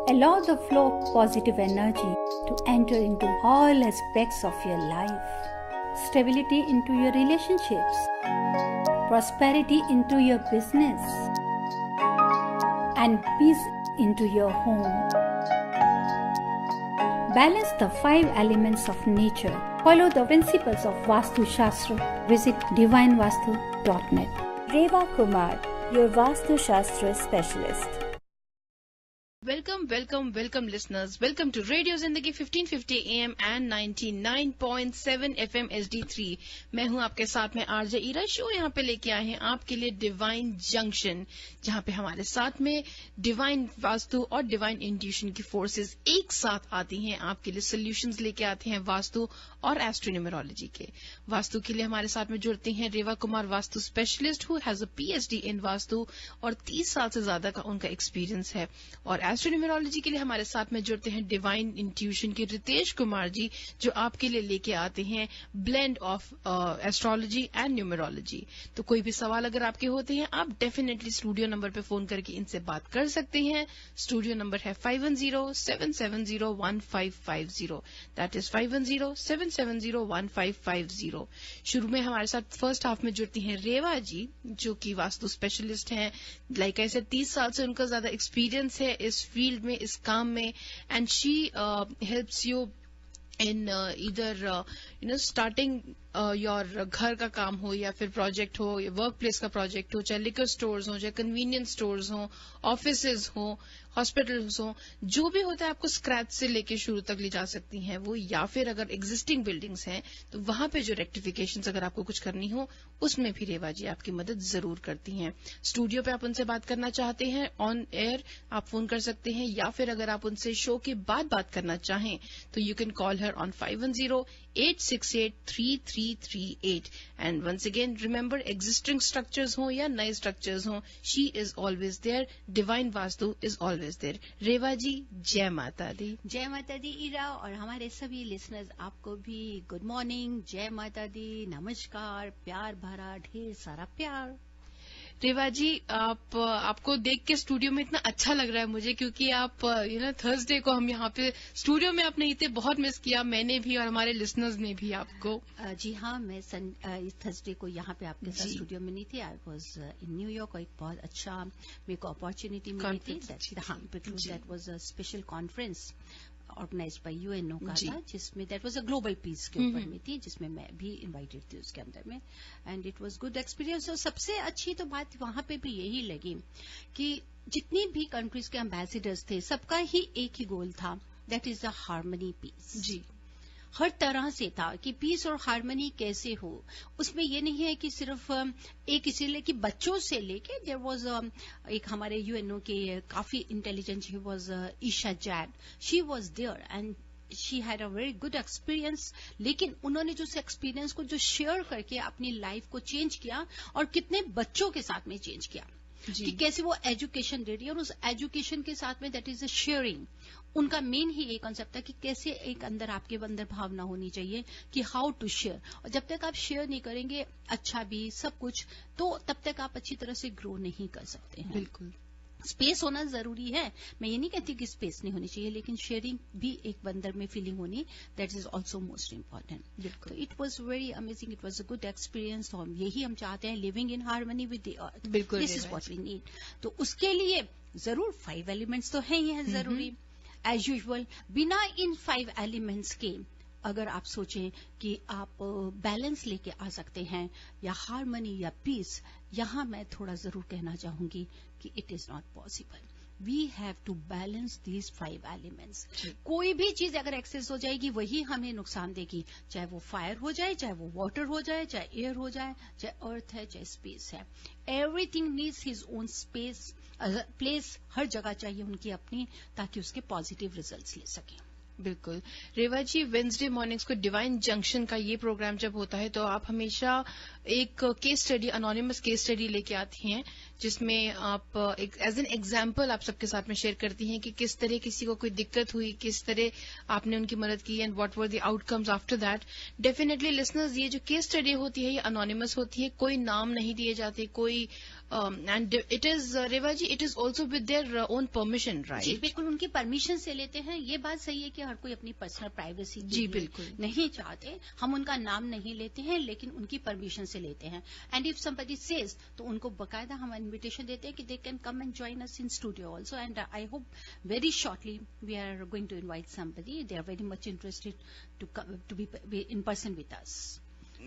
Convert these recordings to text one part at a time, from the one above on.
Allow the flow of positive energy to enter into all aspects of your life. Stability into your relationships. Prosperity into your business. And peace into your home. Balance the 5 elements of nature. Follow the principles of Vastu Shastra. Visit divinevastu.net. Reva Kumar, your Vastu Shastra specialist. Welcome listeners. Welcome to Radio Zindagi 1550 AM and 99.7 FM HD3. मैं हूं आपके साथ में RJ Ira. Show यहाँ पे लेके आए हैं आपके लिए डिवाइन जंक्शन, जहाँ पे हमारे साथ में डिवाइन वास्तु और डिवाइन इंट्यूशन की फोर्सेस एक साथ आती हैं। आपके लिए सोल्यूशंस लेके आते हैं वास्तु और एस्ट्रोन्यूमरोलॉजी के। वास्तु के लिए हमारे साथ में जुड़ती हैं Reva Kumar, Vastu specialist who has a PhD in Vastu और 30 साल से ज्यादा का उनका एक्सपीरियंस है। और एस्ट्रोन्यूमरोलॉजी के लिए हमारे साथ में जुड़ते हैं डिवाइन इंट्यूशन के रितेश कुमार जी, जो आपके लिए लेके आते हैं blend of astrology and numerology. तो कोई भी सवाल अगर आपके होते हैं, आप डेफिनेटली स्टूडियो नंबर पे फोन करके इनसे बात कर सकते हैं। स्टूडियो नंबर है 5107701550। That is 5107701550। शुरू में हमारे साथ फर्स्ट हाफ में जुड़ती हैं रेवा जी, जो कि वास्तु स्पेशलिस्ट हैं। लाइक ऐसे 30 साल से उनका ज्यादा एक्सपीरियंस है इस फील्ड में, इस काम में। And she helps you in इधर स्टार्टिंग योर घर का काम हो या फिर प्रोजेक्ट हो, वर्क प्लेस का प्रोजेक्ट हो, चाहे लिकर स्टोर्स हो, चाहे कन्वीनियंस स्टोर्स हो, ऑफिसेज हो, हॉस्पिटल्स हो, जो भी होता है आपको स्क्रैच से लेके शुरू तक ले जा सकती हैं वो। या फिर अगर एग्जिस्टिंग बिल्डिंग्स हैं तो वहां पे जो रेक्टिफिकेशन अगर आपको कुछ करनी हो, उसमें भी रेवा जी आपकी मदद जरूर करती हैं। स्टूडियो पे आप उनसे बात करना चाहते हैं, ऑन एयर आप फोन कर सकते हैं, या फिर अगर आप उनसे शो के बाद बात करना चाहें तो you can call her on 5008683338। And once again remember, existing structures हो या नए स्ट्रक्चर्स हो, she is always there. Divine Vastu is always there. Reva ji, जय माता दी। जय माता दी ईरा, और हमारे सभी लिसनर्स आपको भी गुड मॉर्निंग, जय माता दी, नमस्कार, प्यार भरा ढेर सारा प्यार। रेवा जी, आपको देख के स्टूडियो में इतना अच्छा लग रहा है मुझे, क्योंकि आप थर्सडे को हम यहाँ पे स्टूडियो में आपने इतने बहुत मिस किया, मैंने भी और हमारे लिसनर्स ने भी आपको। जी हाँ, मैं इस थर्सडे को यहाँ पे आपके साथ स्टूडियो में नहीं थी। आई वॉज इन न्यूयॉर्क, और एक बहुत अच्छा मेरे को अपॉर्चुनिटी मिली थी। That was a special conference organised by UNO का था, जिसमें that was a global peace के ऊपर में थी, जिसमें मैं भी इनवाइटेड थी उसके अंदर में। And it was good experience. और सबसे अच्छी तो बात वहां पे भी यही लगी कि जितनी भी कंट्रीज के एम्बेसडर्स थे, सबका ही एक ही गोल था, that is the harmony peace. जी, हर तरह से था कि पीस और हार्मनी कैसे हो। उसमें ये नहीं है कि सिर्फ एक इसीलिए कि बच्चों से लेके देयर वाज एक हमारे यूएनओ के काफी intelligent, he was Isha Zaid, she was there and she had a very good experience. लेकिन उन्होंने जो उस एक्सपीरियंस को जो शेयर करके अपनी लाइफ को चेंज किया, और कितने बच्चों के साथ में चेंज किया कि कैसे वो एजुकेशन दे रही है। और उस एजुकेशन के साथ में दैट इज अ शेयरिंग। उनका मेन ही एक कॉन्सेप्ट था कि कैसे एक अंदर आपके अंदर भावना होनी चाहिए कि हाउ टू शेयर। और जब तक आप शेयर नहीं करेंगे अच्छा भी सब कुछ, तो तब तक आप अच्छी तरह से ग्रो नहीं कर सकते हैं। बिल्कुल, स्पेस होना जरूरी है, मैं ये नहीं कहती कि स्पेस नहीं होनी चाहिए, लेकिन शेयरिंग भी एक अंदर में फीलिंग होनी, that is also most important. तो it was very amazing, it was a good experience. तो यही हम चाहते हैं, living in harmony with the earth, this is what we need. तो उसके लिए जरूर 5 एलिमेंट्स तो हैं ही हैं जरूरी। एज यूजुअल, बिना इन 5 एलिमेंट्स के अगर आप सोचें कि आप बैलेंस लेके आ सकते हैं या हार्मनी या पीस, यहां मैं थोड़ा जरूर कहना चाहूंगी कि it is not possible. We have to balance these 5 elements. कोई भी चीज अगर एक्सेस हो जाएगी वही हमें नुकसान देगी, चाहे वो फायर हो जाए, चाहे वो वाटर हो जाए, चाहे एयर हो जाए, चाहे अर्थ है, चाहे स्पेस है। Everything needs his own space, place. हर जगह चाहिए उनकी अपनी, ताकि उसके पॉजिटिव रिजल्ट्स ले सकें। बिल्कुल। रेवा जी, वेंसडे मॉर्निंग्स को डिवाइन जंक्शन का ये प्रोग्राम जब होता है तो आप हमेशा एक case study, anonymous case study लेके आती हैं, जिसमें आप एज एन एग्जाम्पल आप सबके साथ में शेयर करती हैं कि किस तरह किसी को कोई दिक्कत हुई, किस तरह आपने उनकी मदद की, and what were the outcomes after that. Definitely listeners, ये जो केस स्टडी होती है ये अनोनिमस होती है, कोई नाम नहीं दिए जाते, कोई and it is Reva ji, it is also with their own permission, right? जी बिल्कुल, उनकी परमिशन से लेते हैं। ये बात सही है कि हर कोई अपनी पर्सनल प्राइवेसी जी बिल्कुल नहीं चाहते, हम उनका नाम नहीं लेते हैं, लेकिन उनकी परमिशन से लेते हैं। एंड इफ समबडी सेज, तो उनको बकायदा हम इन्विटेशन देते हैं कि they can come and join us in studio also. And I hope very shortly we are going to invite somebody, they are very much interested to be in person with us.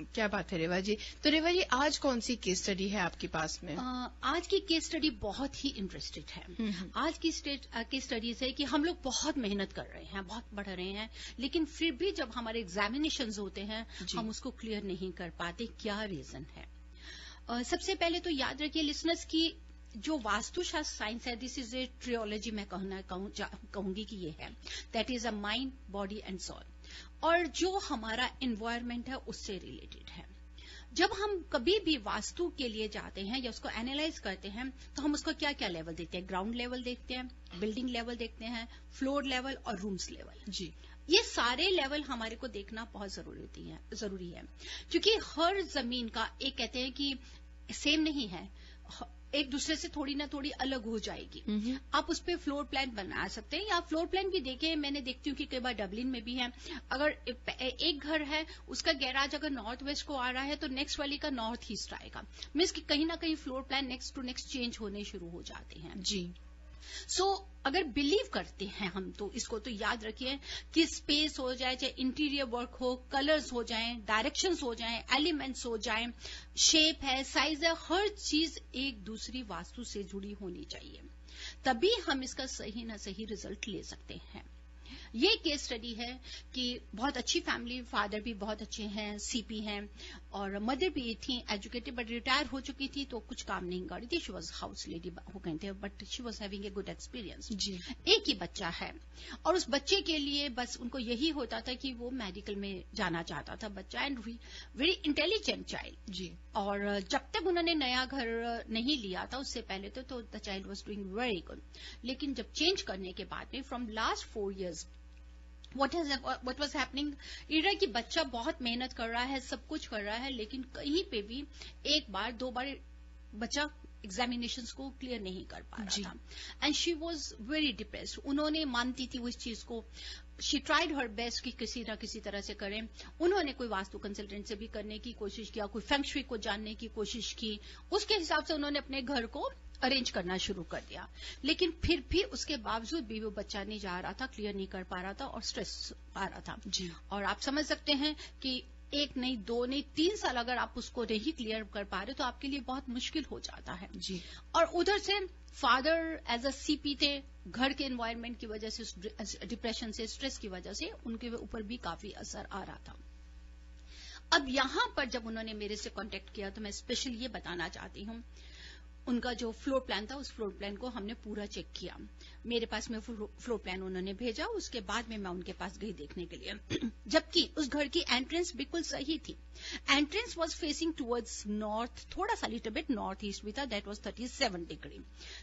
क्या बात है रेवा जी। तो रेवा जी, आज कौन सी case study है आपके पास में? आज की केस स्टडी बहुत ही इंटरेस्टेड है। आज की केस स्टडीज है कि हम लोग बहुत मेहनत कर रहे हैं, बहुत बढ़ रहे हैं, लेकिन फिर भी जब हमारे एग्जामिनेशंस होते हैं हम उसको क्लियर नहीं कर पाते। क्या रीजन है? सबसे पहले तो याद रखिए लिसनर्स की जो वास्तुशास्त्र साइंस है, दिस इज ए ट्रियोलॉजी, मैं कहूंगी कि ये है, that is a mind, body and soul, और जो हमारा एनवायरमेंट है उससे रिलेटेड है। जब हम कभी भी वास्तु के लिए जाते हैं या उसको एनालाइज करते हैं तो हम उसको क्या क्या लेवल देखते हैं? ग्राउंड लेवल देखते हैं, बिल्डिंग लेवल देखते हैं, फ्लोर लेवल और रूम्स लेवल। जी, ये सारे लेवल हमारे को देखना बहुत जरूरी है, क्योंकि हर जमीन का एक कहते हैं कि सेम नहीं है, एक दूसरे से थोड़ी ना थोड़ी अलग हो जाएगी। आप उस पर फ्लोर प्लान बना सकते हैं, या फ्लोर प्लान भी देखें, मैंने देखती हूँ कि कई बार डबलिन में भी है, अगर एक घर है उसका गैराज अगर नॉर्थ वेस्ट को आ रहा है तो नेक्स्ट वाली का नॉर्थ ईस्ट आएगा। मीन्स कि कहीं ना कहीं floor plan next to next change होने शुरू हो जाते हैं। जी, सो अगर बिलीव करते हैं हम तो इसको तो याद रखिए कि स्पेस हो जाए, चाहे इंटीरियर वर्क हो, कलर्स हो जाएं, डायरेक्शंस हो जाएं, एलिमेंट्स हो जाएं, शेप है, साइज है, हर चीज एक दूसरी वास्तु से जुड़ी होनी चाहिए, तभी हम इसका सही ना सही रिजल्ट ले सकते हैं। ये केस स्टडी है कि बहुत अच्छी फैमिली, फादर भी बहुत अच्छे हैं, सीपी हैं, और मदर भी थी एजुकेटेड बट रिटायर हो चुकी थी, तो कुछ काम नहीं कर रही थी, शी वॉज हाउस लेडी वो कहते हैं, but she was having a good experience. जी, एक ही बच्चा है और उस बच्चे के लिए बस उनको यही होता था कि वो मेडिकल में जाना चाहता था बच्चा, एंड वेरी इंटेलिजेंट चाइल्ड। जी, और जब तक उन्होंने नया घर नहीं लिया था उससे पहले तो the child was doing very good, लेकिन जब चेंज करने के बाद में from last 4 years what was happening, इरा की बच्चा बहुत मेहनत कर रहा है, सब कुछ कर रहा है, लेकिन कहीं पे भी एक बार 2 बार बच्चा एग्जामिनेशंस को क्लियर नहीं कर पा रहा था, and she was very depressed. उन्होंने मानती थी उस चीज को, शी ट्राइड हर बेस्ट कि किसी ना किसी तरह से करें। उन्होंने कोई वास्तु कंसल्टेंट से भी करने की कोशिश किया, कोई फेंग शुई को जानने की कोशिश की, उसके हिसाब से उन्होंने अपने घर को अरेंज करना शुरू कर दिया, लेकिन फिर भी उसके बावजूद भी वो बच्चा नहीं जा रहा था, क्लियर नहीं कर पा रहा था और स्ट्रेस आ रहा था। जी, और आप समझ सकते हैं कि 1 नहीं 2 नहीं 3 साल अगर आप उसको नहीं क्लियर कर पा रहे तो आपके लिए बहुत मुश्किल हो जाता है। जी, और उधर से फादर एज अ सीपी थे, घर के एनवायरनमेंट की वजह से, डिप्रेशन से, स्ट्रेस की वजह से उनके ऊपर भी काफी असर आ रहा था। अब यहां पर जब उन्होंने मेरे से कांटेक्ट किया तो मैं स्पेशल ये बताना चाहती हूं, उनका जो फ्लोर प्लान था उस फ्लोर प्लान को हमने पूरा चेक किया, मेरे पास में फ्लोर प्लान उन्होंने भेजा, उसके बाद में मैं उनके पास गई देखने के लिए। जबकि उस घर की एंट्रेंस बिल्कुल सही थी, entrance was facing towards north, थोड़ा सा लिटिल बिट नॉर्थ ईस्ट भी था, दैट वाज 37 डिग्री,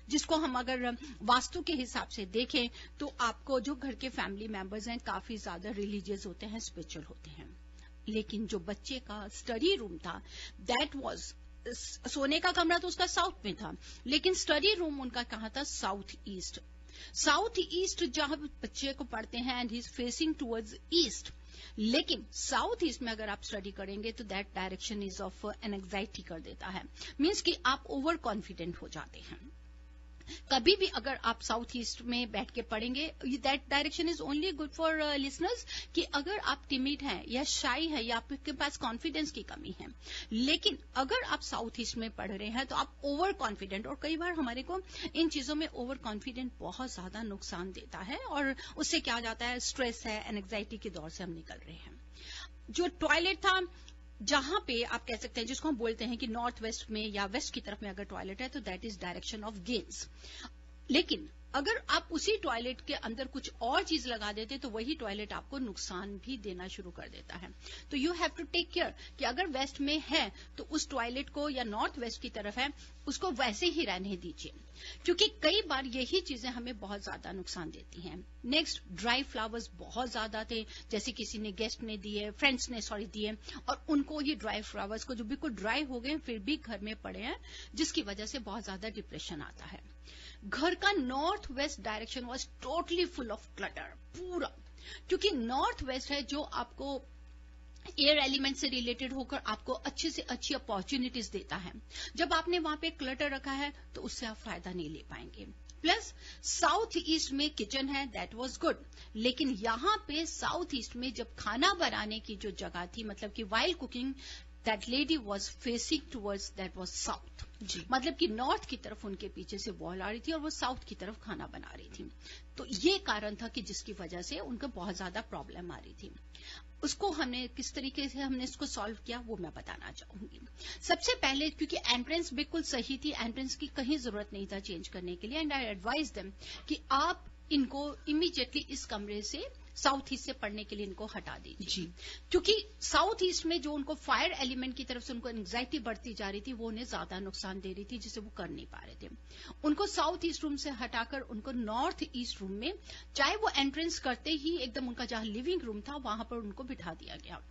जिसको हम अगर वास्तु के हिसाब से देखें तो आपको जो घर के फैमिली मेंबर्स हैं काफी ज्यादा रिलीजियस होते हैं, स्पिरिचुअल होते हैं, लेकिन जो बच्चे का स्टडी रूम था दैट वाज, सोने का कमरा तो उसका साउथ में था, लेकिन स्टडी रूम उनका कहाँ था? South east. साउथ ईस्ट जहां बच्चे को पढ़ते हैं and he is facing towards east, लेकिन साउथ ईस्ट में अगर आप स्टडी करेंगे तो that direction is of an anxiety कर देता है, मीन्स कि आप ओवर कॉन्फिडेंट हो जाते हैं। कभी भी अगर आप साउथ ईस्ट में बैठ के पढ़ेंगे, that direction is only good for listeners, कि अगर आप टिमिड हैं या शाई है या आपके पास कॉन्फिडेंस की कमी है, लेकिन अगर आप साउथ ईस्ट में पढ़ रहे हैं तो आप ओवर कॉन्फिडेंट, और कई बार हमारे को इन चीजों में ओवर कॉन्फिडेंट बहुत ज्यादा नुकसान देता है, और उससे क्या हो जाता है, स्ट्रेस है, एंग्जाइटी के दौर से हम निकल रहे हैं। जो टॉयलेट था जहां पे आप कह सकते हैं, जिसको हम बोलते हैं कि नॉर्थ वेस्ट में या वेस्ट की तरफ में अगर टॉयलेट है तो that is direction of gains, लेकिन अगर आप उसी टॉयलेट के अंदर कुछ और चीज लगा देते तो वही टॉयलेट आपको नुकसान भी देना शुरू कर देता है। तो you have to take care कि अगर वेस्ट में है तो उस टॉयलेट को, या नॉर्थ वेस्ट की तरफ है, उसको वैसे ही रहने दीजिए, क्योंकि कई बार यही चीजें हमें बहुत ज्यादा नुकसान देती हैं। नेक्स्ट, ड्राई फ्लावर्स बहुत ज्यादा थे, जैसे किसी ने गेस्ट ने दिए, फ्रेंड्स ने दिए, और उनको ही ड्राई फ्लावर्स को जो बिल्कुल ड्राई हो गए फिर भी घर में पड़े हैं, जिसकी वजह से बहुत ज्यादा डिप्रेशन आता है। घर का north west direction was totally full of clutter, पूरा, क्योंकि नॉर्थ वेस्ट है जो आपको एयर एलिमेंट से रिलेटेड होकर आपको अच्छी से अच्छी अपॉर्चुनिटीज देता है। जब आपने वहां पे क्लटर रखा है तो उससे आप फायदा नहीं ले पाएंगे। प्लस साउथ ईस्ट में किचन है, दैट वाज गुड, लेकिन यहाँ पे साउथ ईस्ट में जब खाना बनाने की जो जगह थी, मतलब कि while cooking, that lady was facing towards that was south, मतलब कि नॉर्थ की तरफ उनके पीछे से वॉल आ रही थी और वो साउथ की तरफ खाना बना रही थी। तो ये कारण था कि जिसकी वजह से उनको बहुत ज्यादा प्रॉब्लम आ रही थी। उसको हमने किस तरीके से हमने इसको सॉल्व किया वो मैं बताना चाहूंगी। सबसे पहले, क्योंकि एंट्रेंस बिल्कुल सही थी, एंट्रेंस की कहीं जरूरत नहीं था चेंज करने के लिए, एंड आई एडवाइज देम कि आप इनको इमीडिएटली इस कमरे से साउथ ईस्ट से पढ़ने के लिए इनको हटा दीजिए, क्योंकि साउथ ईस्ट में जो उनको फायर एलिमेंट की तरफ से उनको एंग्जाइटी बढ़ती जा रही थी, वो उन्हें ज्यादा नुकसान दे रही थी, जिसे वो कर नहीं पा रहे थे। उनको साउथ ईस्ट रूम से हटाकर उनको नॉर्थ ईस्ट रूम में, चाहे वो एंट्रेंस करते ही एकदम उनका जहां लिविंग रूम था वहां पर उनको बिठा दिया गया,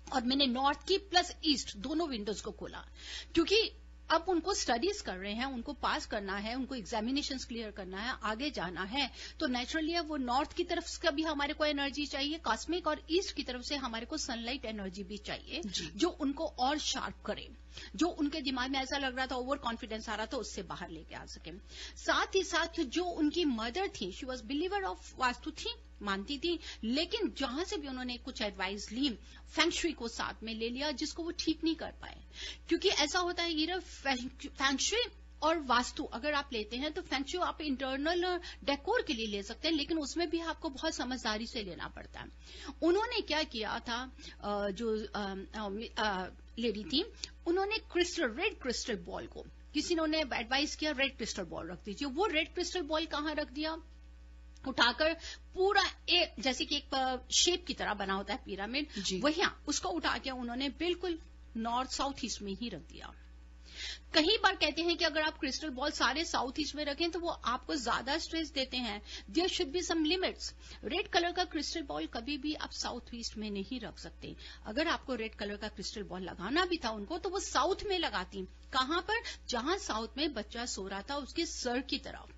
और मैंने नॉर्थ की प्लस ईस्ट दोनों विंडोज को खोला, क्योंकि अब उनको स्टडीज कर रहे हैं, उनको पास करना है, उनको एग्जामिनेशंस क्लियर करना है, आगे जाना है, तो नेचुरली अब वो नॉर्थ की तरफ से भी हमारे को एनर्जी चाहिए कॉस्मिक, और ईस्ट की तरफ से हमारे को सनलाइट एनर्जी भी चाहिए जो उनको और शार्प करे, जो उनके दिमाग में ऐसा लग रहा था, ओवर कॉन्फिडेंस आ रहा था, उससे बाहर लेके आ सके। साथ ही साथ जो उनकी मदर थी, she was believer of vastu थी, मानती थी, लेकिन जहां से भी उन्होंने कुछ एडवाइस ली, फेंगशुई को साथ में ले लिया, जिसको वो ठीक नहीं कर पाए। क्योंकि ऐसा होता है हीरा, फेंगशुई और वास्तु अगर आप लेते हैं तो फेंगशुई आप इंटरनल डेकोर के लिए ले सकते हैं, लेकिन उसमें भी आपको बहुत समझदारी से लेना पड़ता है। उन्होंने क्या किया था, जो लेडी थी, उन्होंने रेड क्रिस्टल बॉल को, किसी ने उन्हें एडवाइस किया रेड क्रिस्टल बॉल रख दीजिए। वो रेड क्रिस्टल बॉल कहाँ रख दिया, उठाकर पूरा जैसे कि एक शेप की तरह बना होता है पिरामिड, वही उसको उठा के उन्होंने बिल्कुल नॉर्थ साउथ ईस्ट में ही रख दिया। कई बार कहते हैं कि अगर आप क्रिस्टल बॉल सारे साउथ ईस्ट में रखें तो वो आपको ज्यादा स्ट्रेस देते हैं, there should be some limits. Red colour का क्रिस्टल बॉल कभी भी आप साउथ ईस्ट में नहीं रख सकते। अगर आपको रेड कलर का क्रिस्टल बॉल लगाना भी था उनको, तो वो साउथ में लगाती। कहां पर, जहां साउथ में बच्चा सो रहा था उसके सर की तरफ,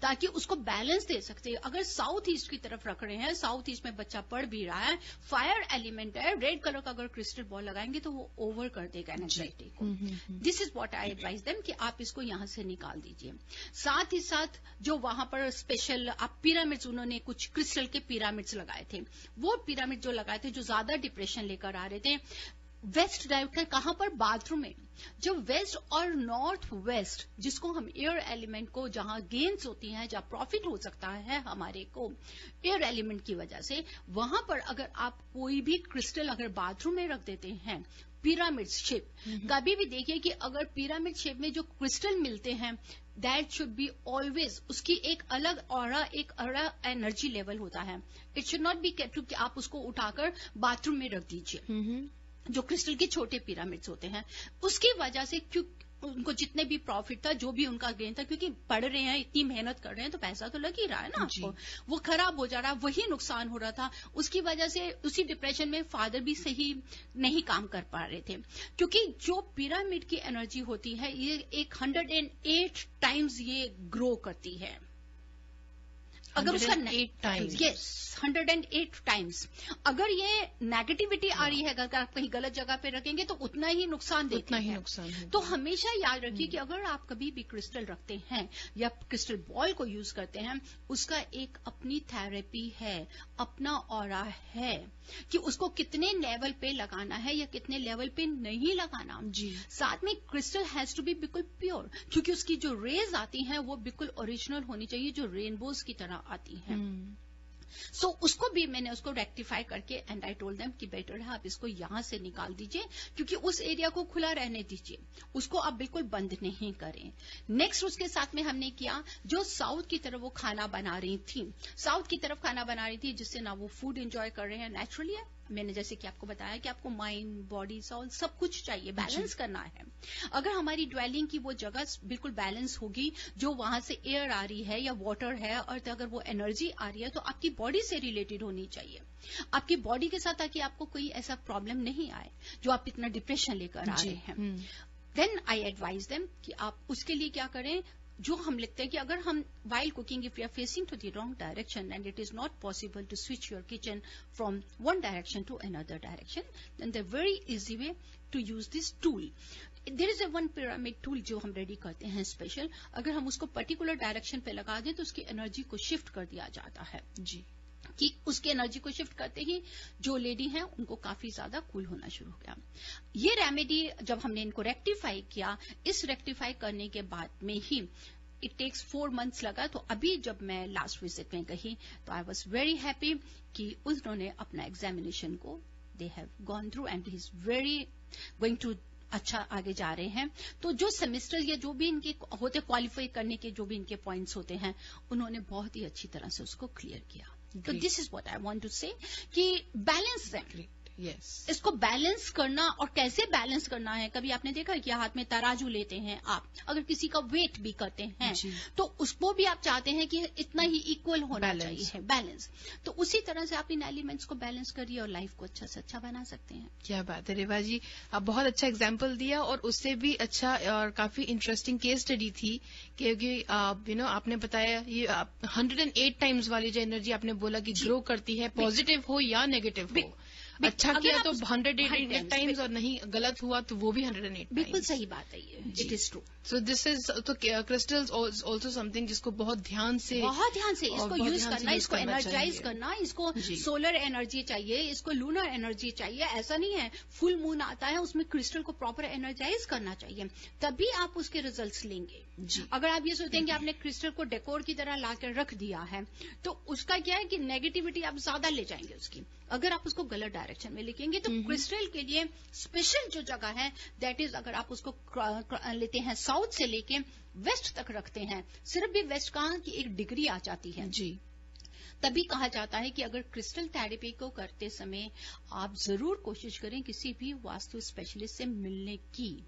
ताकि उसको बैलेंस दे सकते। अगर साउथ ईस्ट की तरफ रख रहे हैं, साउथ ईस्ट में बच्चा पढ़ भी रहा है, फायर एलिमेंट है, रेड कलर का अगर क्रिस्टल बॉल लगाएंगे तो वो ओवर कर देगा एंग्जाइटी को। This is what I advise them कि आप इसको यहां से निकाल दीजिए। साथ ही साथ जो वहां पर स्पेशल आप पिरामिड्स, उन्होंने कुछ क्रिस्टल के पिरामिड्स लगाए थे, वो पिरामिड जो लगाए थे जो ज्यादा डिप्रेशन लेकर आ रहे थे, वेस्ट डायरेक्टर कहां पर, बाथरूम में। जब वेस्ट और नॉर्थ वेस्ट, जिसको हम एयर एलिमेंट को, जहां गेन्स होती हैं, जहां प्रॉफिट हो सकता है हमारे को एयर एलिमेंट की वजह से, वहां पर अगर आप कोई भी क्रिस्टल अगर बाथरूम में रख देते हैं पिरामिड शेप, कभी भी देखिए कि अगर पिरामिड शेप में जो क्रिस्टल मिलते हैं, दैट शुड बी ऑलवेज, उसकी एक अलग ऑरा, एक अलग एनर्जी लेवल होता है। It should not be kept कि आप उसको उठाकर बाथरूम में रख दीजिए। जो क्रिस्टल के छोटे पिरामिड्स होते हैं, उसकी वजह से क्यों उनको जितने भी प्रॉफिट था, जो भी उनका गेन था, क्योंकि पढ़ रहे हैं, इतनी मेहनत कर रहे हैं, तो पैसा तो लग ही रहा है ना आपको, वो खराब हो जा रहा है, वही नुकसान हो रहा था। उसकी वजह से उसी डिप्रेशन में फादर भी सही नहीं काम कर पा रहे थे, क्योंकि जो पिरामिड की एनर्जी होती है ये एक 108 टाइम्स ये ग्रो करती है। अगर उसका 108 टाइम्स अगर ये नेगेटिविटी आ रही है, अगर आप कहीं गलत जगह पे रखेंगे तो उतना ही नुकसान देती है। तो हमेशा याद रखिए कि अगर आप कभी भी क्रिस्टल रखते हैं या क्रिस्टल बॉल को यूज करते हैं, उसका एक अपनी थेरेपी है, अपना ऑरा है कि उसको कितने लेवल पे लगाना है या कितने लेवल पे नहीं लगाना। साथ में क्रिस्टल हैज टू बी बिल्कुल प्योर, क्योंकि उसकी जो रेज आती हैं वो बिल्कुल ओरिजिनल होनी चाहिए, जो रेनबोज की तरह आती हैं। सो उसको भी मैंने उसको रेक्टिफाई करके एंड आई टोल्ड देम कि बेटर है आप इसको यहां से निकाल दीजिए, क्योंकि उस एरिया को खुला रहने दीजिए, उसको आप बिल्कुल बंद नहीं करें। नेक्स्ट उसके साथ में हमने किया, जो साउथ की तरफ वो खाना बना रही थी, साउथ की तरफ खाना बना रही थी, जिससे ना वो फूड एंजॉय कर रहे हैं नेचुरली है, मैंने जैसे कि आपको बताया कि आपको माइंड, बॉडी, सोल सब कुछ चाहिए, बैलेंस करना है। अगर हमारी ड्वेलिंग की वो जगह बिल्कुल बैलेंस होगी, जो वहां से एयर आ रही है या वाटर है, और अगर वो एनर्जी आ रही है तो आपकी बॉडी से रिलेटेड होनी चाहिए, आपकी बॉडी के साथ, ताकि आपको कोई ऐसा प्रॉब्लम नहीं आए जो आप इतना डिप्रेशन लेकर आ रहे हैं। देन आई एडवाइज देम कि आप उसके लिए क्या करें, जो हम लिखते हैं कि अगर हम while cooking if you are facing to the wrong direction and it is not possible to switch your kitchen from one direction to another direction, then the very easy way to use this tool. There is a one pyramid tool जो हम ready करते हैं special, अगर हम उसको particular direction पे लगा दें तो उसकी एनर्जी को शिफ्ट कर दिया जाता है जी, कि उसकी एनर्जी को शिफ्ट करते ही जो लेडी हैं उनको काफी ज्यादा कूल होना शुरू हो गया। ये रेमेडी जब हमने इनको रेक्टिफाई किया, इस रेक्टिफाई करने के बाद में ही इट टेक्स 4 months लगा, तो अभी जब मैं लास्ट विजिट में गई तो आई वॉज वेरी हैप्पी कि उन्होंने अपना एग्जामिनेशन को they have gone through and he is very going to अच्छा आगे जा रहे हैं। तो जो सेमेस्टर या जो भी इनके होते क्वालिफाई करने के जो भी इनके पॉइंट्स होते हैं, उन्होंने बहुत ही अच्छी तरह से उसको क्लियर किया। तो this is what I want to say कि बैलेंस देम। Yes. इसको बैलेंस करना, और कैसे बैलेंस करना है, कभी आपने देखा है कि हाथ में तराजू लेते हैं आप, अगर किसी का वेट भी करते हैं तो उसको भी आप चाहते हैं कि इतना ही इक्वल होना चाहिए, बैलेंस। तो उसी तरह से आप इन एलिमेंट्स को बैलेंस करिए और लाइफ को अच्छा से अच्छा बना सकते हैं। क्या बात है रेवा जी, आप बहुत अच्छा एग्जाम्पल दिया, और उससे भी अच्छा और काफी इंटरेस्टिंग केस स्टडी थी, क्योंकि आपने बताया ये 108 टाइम्स वाली जो एनर्जी आपने बोला कि ग्रो करती है, पॉजिटिव हो या नेगेटिव हो। अच्छा किया तो 108 टाइम्स, और नहीं गलत हुआ तो वो भी 108। बिल्कुल सही बात है ये, it is true. So this is तो क्रिस्टल्स ऑल्सो समथिंग जिसको बहुत ध्यान से इसको यूज करना, इसको एनर्जाइज करना, इसको सोलर एनर्जी चाहिए, इसको लूनर एनर्जी चाहिए। ऐसा नहीं है फुल मून आता है उसमें क्रिस्टल को प्रॉपर एनर्जाइज करना चाहिए, तभी आप उसके रिजल्ट्स लेंगे। अगर आप ये सोचते हैं कि आपने क्रिस्टल को डेकोर की तरह लाकर रख दिया है, तो उसका क्या है कि नेगेटिविटी आप ज्यादा ले जाएंगे उसकी। अगर आप उसको गलत डायरेक्शन में लिखेंगे तो क्रिस्टल के लिए स्पेशल जो जगह है दैट इज, अगर आप उसको लेते हैं साउथ से लेके वेस्ट तक रखते हैं, सिर्फ भी वेस्ट कहाँ की 1 डिग्री आ जाती है जी, तभी कहा जाता है कि अगर क्रिस्टल थेरेपी को करते समय आप जरूर कोशिश करें किसी भी वास्तु स्पेशलिस्ट से मिलने की,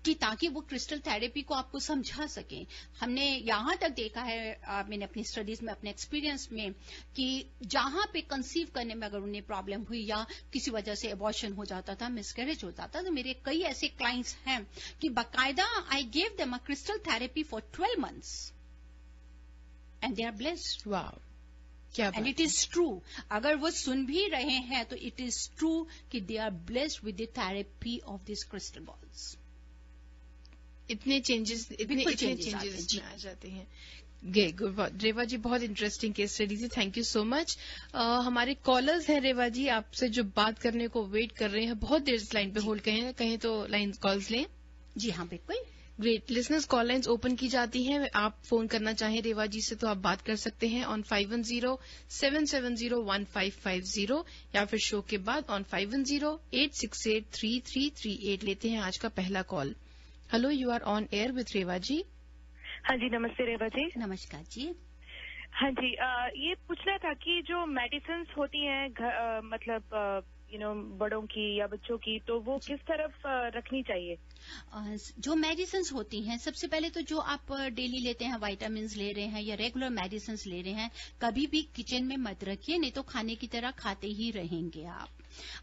कि ताकि वो क्रिस्टल थेरेपी को आपको समझा सके। हमने यहां तक देखा है, मैंने अपनी स्टडीज में, अपने एक्सपीरियंस में, कि जहां पे कंसीव करने में अगर उन्हें प्रॉब्लम हुई या किसी वजह से एबॉर्शन हो जाता था, मिसकैरेज होता था, तो मेरे कई ऐसे क्लाइंट्स हैं कि बाकायदा I gave them a crystal therapy for 12 months and they are blessed. Wow, क्या एंड इट इज ट्रू। अगर वो सुन भी रहे हैं तो इट इज ट्रू कि they are blessed with the therapy of this crystal balls. इतने चेंजेस आ जाते हैं। रेवा जी, बहुत इंटरेस्टिंग केस स्टडी थी, थैंक यू सो मच। हमारे कॉलर्स हैं रेवा जी, आपसे जो बात करने को वेट कर रहे हैं, बहुत देर से लाइन पे होल्ड कहें तो लाइन कॉल्स लें। जी हाँ, बिल्कुल। Great. Listeners call lines open की जाती हैं, आप फोन करना चाहें रेवा जी से तो आप बात कर सकते हैं ऑन 510-770-1550 या फिर शो के बाद ऑन 510-868-3338। लेते हैं आज का पहला call. Hello, you are on air with Reva ji. हाँ जी, नमस्ते रेवा जी। नमस्कार जी। हाँ जी, ये पूछना था कि जो मेडिसिन्स होती हैं मतलब बड़ों की या बच्चों की, तो वो किस तरफ रखनी चाहिए? जो मेडिसिन्स होती हैं, सबसे पहले तो जो आप डेली लेते हैं, विटामिन्स ले रहे हैं या रेगुलर मेडिसिन्स ले रहे हैं, कभी भी किचन में मत रखिए, नहीं तो खाने की तरह खाते ही रहेंगे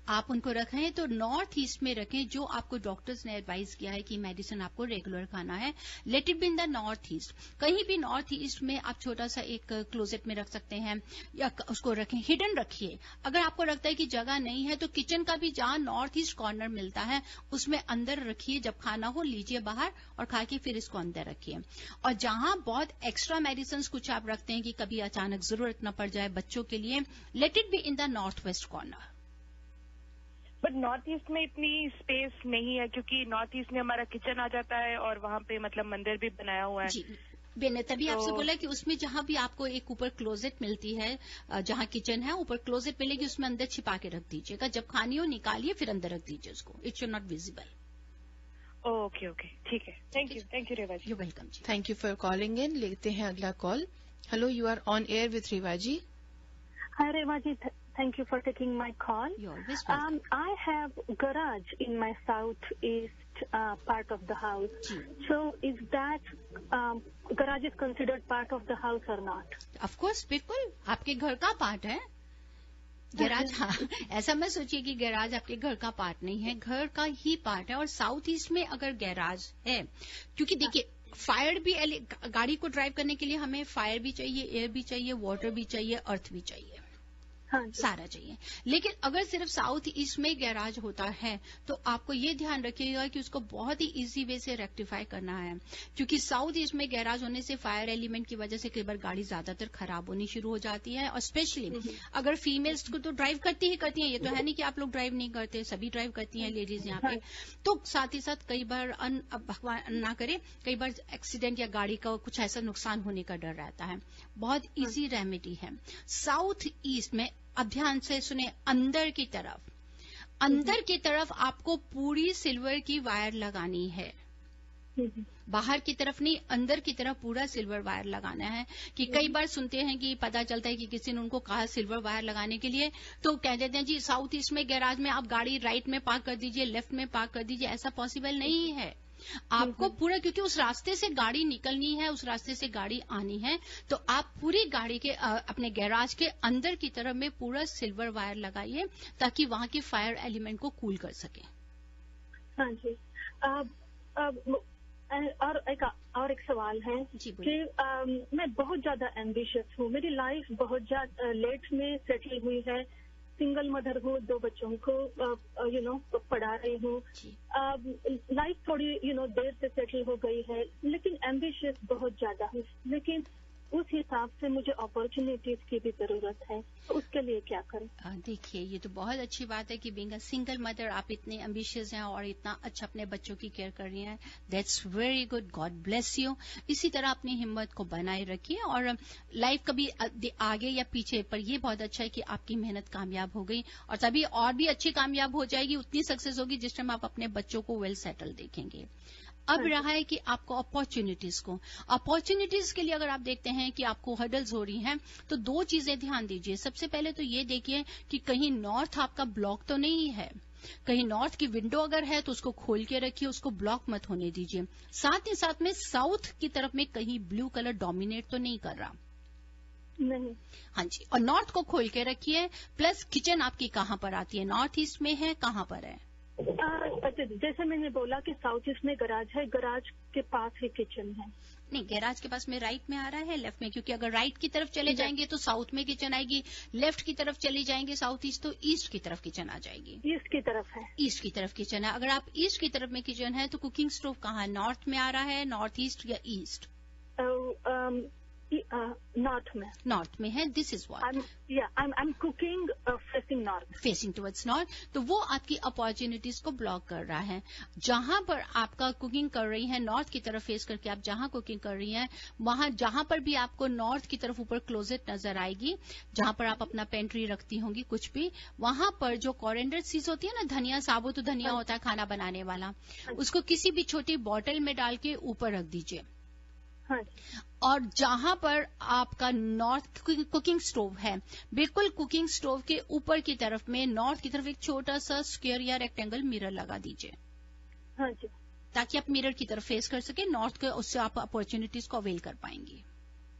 आप उनको रखें तो नॉर्थ ईस्ट में रखें, जो आपको डॉक्टर्स ने एडवाइज किया है कि मेडिसिन आपको रेगुलर खाना है। Let it be in the north east. कहीं भी नॉर्थ ईस्ट में आप छोटा सा एक क्लोजेट में रख सकते हैं या उसको रखें, हिडन रखिए। अगर आपको लगता है कि जगह नहीं है तो किचन का भी जहां नॉर्थ ईस्ट कॉर्नर मिलता है उसमें अंदर रखिए, जब खाना हो लीजिए बाहर और खा के फिर इसको अंदर रखिए। और जहां बहुत एक्स्ट्रा मेडिसिन कुछ आप रखते हैं कि कभी अचानक जरूरत न पड़ जाए बच्चों के लिए, let it be in the north west corner. But north east में इतनी स्पेस नहीं है, क्योंकि नॉर्थ ईस्ट में हमारा किचन आ जाता है और वहाँ पे मतलब मंदिर भी बनाया हुआ है। जी, मैंने तभी आपसे बोला कि उसमें जहां भी आपको एक ऊपर क्लोजेट मिलती है, जहां किचन है ऊपर क्लोजेट मिलेगी, उसमें अंदर छिपा के रख दीजिएगा। जब खानी हो निकालिए, फिर अंदर रख दीजिए उसको। It should not visible. Okay okay, ठीक है। Thank you Reva ji. You welcome जी। Thank you for calling in. लेते हैं अगला call. Hello, you are on air with Reva ji. Hi, Revaji. Thank you for taking my call. You're always welcome. I have garage in my southeast part of the house. So, is that garage is considered part of the house or not? Of course, बिल्कुल आपके घर का part है garage. हाँ, ऐसा मत सोचिए कि गैराज आपके घर का पार्ट नहीं है, घर का ही पार्ट है। और साउथ ईस्ट में अगर गैराज है, क्योंकि देखिए फायर भी, गाड़ी को ड्राइव करने के लिए हमें फायर भी चाहिए, एयर भी चाहिए, वाटर भी चाहिए, अर्थ भी चाहिए, सारा चाहिए। लेकिन अगर सिर्फ साउथ ईस्ट में गैराज होता है तो आपको ये ध्यान रखिएगा कि उसको बहुत ही इजी वे से रेक्टिफाई करना है, क्योंकि साउथ ईस्ट में गैराज होने से फायर एलिमेंट की वजह से कई बार गाड़ी ज्यादातर खराब होनी शुरू हो जाती है। और स्पेशली अगर फीमेल्स को तो ड्राइव करती ही करती हैं, ये तो है नहीं कि आप लोग ड्राइव नहीं करते, सभी ड्राइव करती हैं लेडीज यहाँ पे। तो साथ ही साथ कई बार भगवान ना करे, कई बार एक्सीडेंट या गाड़ी का कुछ ऐसा नुकसान होने का डर रहता है। बहुत इजी रेमेडी है। साउथ ईस्ट में अब ध्यान से सुने, अंदर की तरफ आपको पूरी सिल्वर की वायर लगानी है, बाहर की तरफ नहीं, अंदर की तरफ पूरा सिल्वर वायर लगाना है। कि कई बार सुनते हैं कि पता चलता है कि किसी ने उनको कहा सिल्वर वायर लगाने के लिए, तो कह देते हैं जी साउथ ईस्ट में गैराज में आप गाड़ी राइट में पार्क कर दीजिए, लेफ्ट में पार्क कर दीजिए। ऐसा पॉसिबल नहीं है। आपको पूरा, क्योंकि उस रास्ते से गाड़ी निकलनी है, उस रास्ते से गाड़ी आनी है, तो आप पूरी गाड़ी के अपने गैराज के अंदर की तरफ में पूरा सिल्वर वायर लगाइए, ताकि वहां के फायर एलिमेंट को कूल कर सके। हाँ जी। और एक सवाल है कि मैं बहुत ज्यादा एम्बिशियस हूँ। मेरी लाइफ बहुत ज्यादा लेट में सेटल हुई है। सिंगल मदर हूँ, 2 बच्चों को पढ़ा रही हूँ। लाइफ थोड़ी देर से सेटल हो गई है, लेकिन एम्बिशियस बहुत ज्यादा हूँ। लेकिन उस हिसाब से मुझे अपॉर्चुनिटीज की भी जरूरत है, तो उसके लिए क्या करें? देखिए, ये तो बहुत अच्छी बात है कि बीइंग अ सिंगल मदर आप इतने एम्बिशियस हैं और इतना अच्छा अपने बच्चों की केयर कर रही हैं। That's very good, God bless you. इसी तरह अपनी हिम्मत को बनाए रखिए, और लाइफ कभी आगे या पीछे, पर ये बहुत अच्छा है कि आपकी मेहनत कामयाब हो गई, और तभी और भी अच्छी कामयाब हो जाएगी, उतनी सक्सेस होगी जिस टाइम आप अपने बच्चों को वेल सेटल देखेंगे। अब रहा है कि आपको अपॉर्चुनिटीज के लिए अगर आप देखते हैं कि आपको हर्डल्स हो रही हैं, तो 2 चीजें ध्यान दीजिए। सबसे पहले तो ये देखिए कि कहीं नॉर्थ आपका ब्लॉक तो नहीं है। कहीं नॉर्थ की विंडो अगर है तो उसको खोल के रखिए, उसको ब्लॉक मत होने दीजिए। साथ ही साथ में साउथ की तरफ में कहीं ब्लू कलर डोमिनेट तो नहीं कर रहा? नहीं। हाँ जी। और नॉर्थ को खोल के रखिए। प्लस किचन आपकी कहाँ पर आती है? नॉर्थ ईस्ट में है, कहाँ पर है? जैसे मैंने बोला कि साउथ ईस्ट में गैराज है, गैराज के पास ही किचन है। नहीं, गैराज के पास में राइट में आ रहा है, लेफ्ट में? क्योंकि अगर राइट की तरफ चले जाएंगे तो साउथ में किचन आएगी, लेफ्ट की तरफ चली जाएंगे साउथ ईस्ट तो ईस्ट की तरफ किचन आ जाएगी। ईस्ट की तरफ है। ईस्ट की तरफ किचन है। अगर आप ईस्ट की तरफ में किचन है तो कुकिंग स्टोव कहाँ है? नॉर्थ में आ रहा है, नॉर्थ ईस्ट या ईस्ट? नॉर्थ में। नॉर्थ में है। This is what I am cooking facing north, facing towards north. तो वो आपकी अपॉर्चुनिटीज को ब्लॉक कर रहा है। जहां पर आपका कुकिंग कर रही है, नॉर्थ की तरफ फेस करके आप जहां कुकिंग कर रही हैं, वहां जहां पर भी आपको नॉर्थ की तरफ ऊपर क्लोजेट नजर आएगी, जहां पर आप अपना पेंट्री रखती होंगी कुछ भी, वहां पर जो कोरिएंडर सीड्स होती है ना, धनिया, साबुत धनिया होता है खाना बनाने वाला, उसको किसी भी छोटी बॉटल में डाल के ऊपर रख दीजिए। और जहां पर आपका नॉर्थ कुकिंग स्टोव है, बिल्कुल कुकिंग स्टोव के ऊपर की तरफ में नॉर्थ की तरफ एक छोटा सा स्क्वायर या रेक्टेंगल मिरर लगा दीजिए। हाँ जी। ताकि आप मिरर की तरफ फेस कर सके नॉर्थ के, उससे आप अपॉर्चुनिटीज को अवेल कर पाएंगी।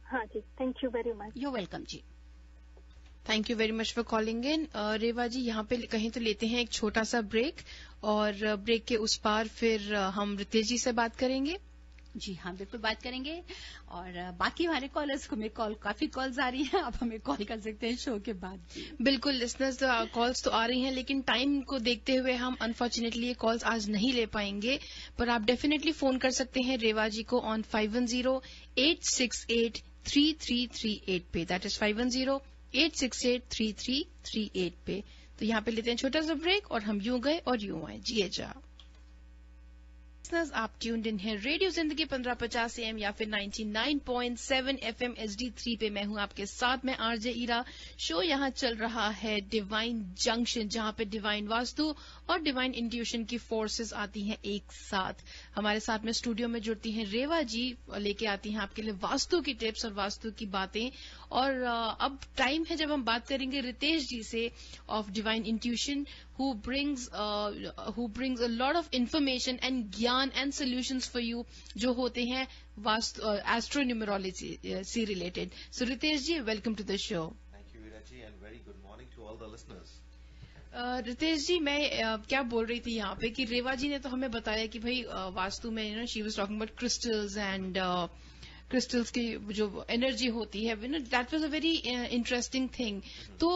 हाँ जी, thank you very much. You welcome जी। Thank you very much for calling in. Reva ji, यहाँ पे कहीं तो लेते हैं एक छोटा सा ब्रेक, और ब्रेक के उस पार फिर हम रितेश जी से बात करेंगे। जी हाँ, बिल्कुल बात करेंगे। और बाकी हमारे कॉलर्स को काफी कॉल्स आ रही हैं, आप हमें कॉल कर सकते हैं शो के बाद। बिल्कुल, लिसनर्स कॉल्स तो आ रही हैं, लेकिन टाइम को देखते हुए हम अनफॉर्चुनेटली ये कॉल्स आज नहीं ले पाएंगे, पर आप डेफिनेटली फोन कर सकते हैं रेवा जी को ऑन 510-868-3338 पे। दैट इज 510-868-3338 पे। तो यहाँ पे लेते हैं छोटा सा ब्रेक, और हम यूं गए और यूं आए। जिए जा। आप ट्यून्ड इन है रेडियो जिंदगी 1550 AM या फिर 99.7 FM HD3 पे। मैं हूं आपके साथ में आरजे ईरा। शो यहां चल रहा है डिवाइन जंक्शन, जहां पे डिवाइन वास्तु और डिवाइन इंट्यूशन की फोर्सेस आती हैं एक साथ। हमारे साथ में स्टूडियो में जुड़ती हैं रेवा जी, लेके आती हैं आपके लिए वास्तु की टिप्स और वास्तु की बातें। और अब टाइम है जब हम बात करेंगे रितेश जी से of divine intuition, who brings a lot of information and ज्ञान and solutions for you जो होते हैं एस्ट्रोन्यूमरोलॉजी से related. So Ritesh ji, welcome to the show. Thank you Veera ji, and very good morning to all the listeners. Ritesh ji, मैं क्या बोल रही थी यहाँ पे कि रेवा जी ने तो हमें बताया कि भाई वास्तु में she was talking about crystals and crystals की जो एनर्जी होती है, that was a very interesting thing. तो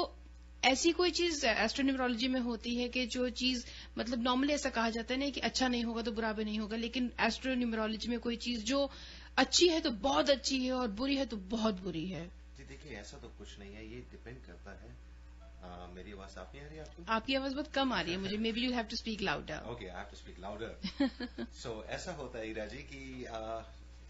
ऐसी कोई चीज एस्ट्रोन्यूमरोलॉजी में होती है कि जो चीज मतलब नॉर्मली ऐसा कहा जाता है ना कि अच्छा नहीं होगा तो बुरा भी नहीं होगा, लेकिन एस्ट्रोन्यूमरोलॉजी में कोई चीज जो अच्छी है तो बहुत अच्छी है और बुरी है तो बहुत बुरी है? जी देखिए, ऐसा तो कुछ नहीं है, ये डिपेंड करता है। मेरी आवाज साफ नहीं आ रही है आपको? आपकी आवाज बहुत कम आ रही है मुझे। Maybe you have to speak louder. Okay, I have to speak louder. So ऐसा होता है ईरा जी कि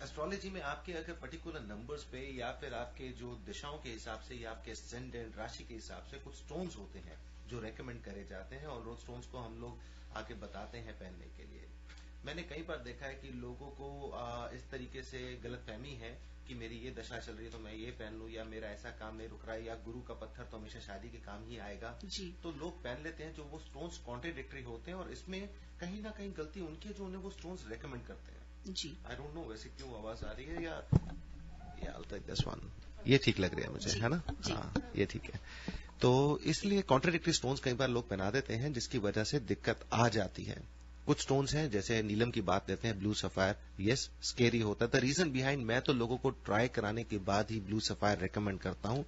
एस्ट्रोलॉजी में आपके अगर पर्टिकुलर नंबर्स पे या फिर आपके जो दिशाओं के हिसाब से या आपके एसेंडेंट राशि के हिसाब से कुछ स्टोन्स होते हैं जो रेकमेंड करे जाते हैं, और उन स्टोन्स को हम लोग आके बताते हैं पहनने के लिए। मैंने कई बार देखा है कि लोगों को इस तरीके से गलतफहमी है कि मेरी ये दशा चल रही है तो मैं ये पहन लूं, या मेरा ऐसा काम नहीं रुक रहा है, या गुरु का पत्थर तो हमेशा शादी के काम ही आएगा जी। तो लोग पहन लेते हैं जो वो स्टोन्स कॉन्ट्राडिक्टरी होते हैं, और इसमें कहीं ना कहीं गलती उनकी है जो उन्हें वो स्टोन्स रेकमेंड करते हैं जी। आई डोंट नो वैसे क्यों आवाज आ रही है, या I'll take this one। ये ठीक लग रहा है मुझे, है ना? हाँ, ये ठीक है। तो इसलिए कॉन्ट्राडिक्टरी स्टोन्स कई बार लोग पहना देते हैं, जिसकी वजह से दिक्कत आ जाती है। कुछ स्टोन्स हैं, जैसे नीलम की बात लेते हैं, ब्लू सफायर, यस स्केरी होता है। द रीजन बिहाइंड, मैं तो लोगों को ट्राई कराने के बाद ही ब्लू सफायर रेकमेंड करता हूं।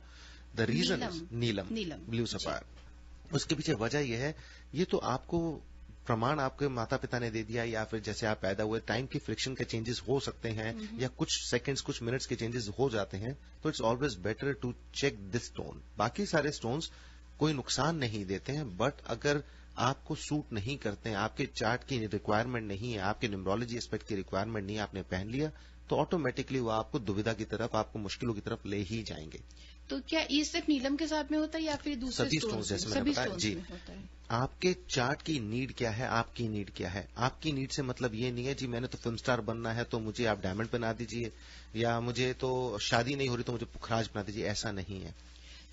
द रीजन इज नीलम ब्लू सफायर। उसके पीछे वजह यह है, ये तो आपको प्रमाण आपके माता पिता ने दे दिया, या फिर जैसे आप पैदा हुए टाइम की फ्रिक्शन के चेंजेस हो सकते हैं, या कुछ सेकंड्स कुछ मिनट्स के चेंजेस हो जाते हैं, तो it's always better to check this stone. बाकी सारे स्टोन्स कोई नुकसान नहीं देते हैं, बट अगर आपको सूट नहीं करते हैं, आपके चार्ट की रिक्वायरमेंट नहीं है, आपके न्यूमरोलॉजी एस्पेक्ट की रिक्वायरमेंट नहीं है, आपने पहन लिया तो ऑटोमेटिकली वो आपको दुविधा की तरफ, आपको मुश्किलों की तरफ ले ही जाएंगे। तो क्या ये सिर्फ नीलम के साथ में होता है या फिर दूसरे सभी स्टोन्स जैसे मैंने बताया जी। आपके चार्ट की नीड क्या है, आपकी नीड क्या है? आपकी नीड से मतलब ये नहीं है जी मैंने तो फिल्म स्टार बनना है तो मुझे आप डायमंड पहना दीजिए, या मुझे तो शादी नहीं हो रही तो मुझे पुखराज बना दीजिए, ऐसा नहीं है।